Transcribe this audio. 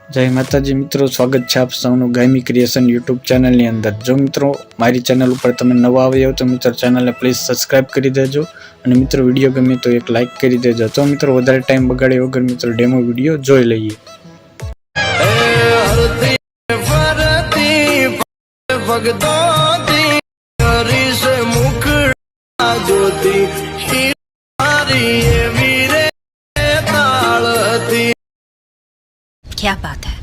जय माताजी मित्रों, स्वागत है आप सबनु गायमी क्रिएशन यूट्यूब चैनल ની અંદર। जो मित्रों मारी चैनल पर તમે નવા આવ્યા हो तो मित्र चैनल ने प्लीज सब्सक्राइब કરી દેજો અને મિત્રો વિડિયો ગમે તો એક લાઈક કરી દેજો। તો મિત્રો વધારે ટાઈમ બગાડે વગર મિત્રો ડેમો વિડિયો જોઈ લઈએ। क्या बात है।